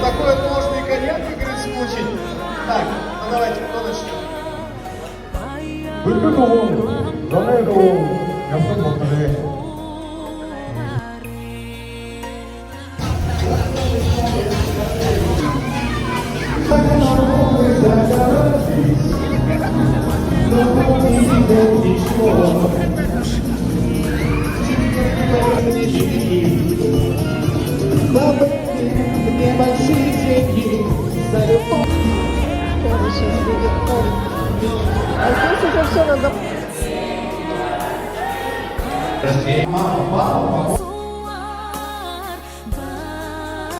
такой вот можно и коньяк, как говорится, получить. Так, ну давайте, кто начнет? 물도 너네도 약속 못하네. Небольшие деньги за любовь. Сейчас будет он. А здесь уже все надо. Мама,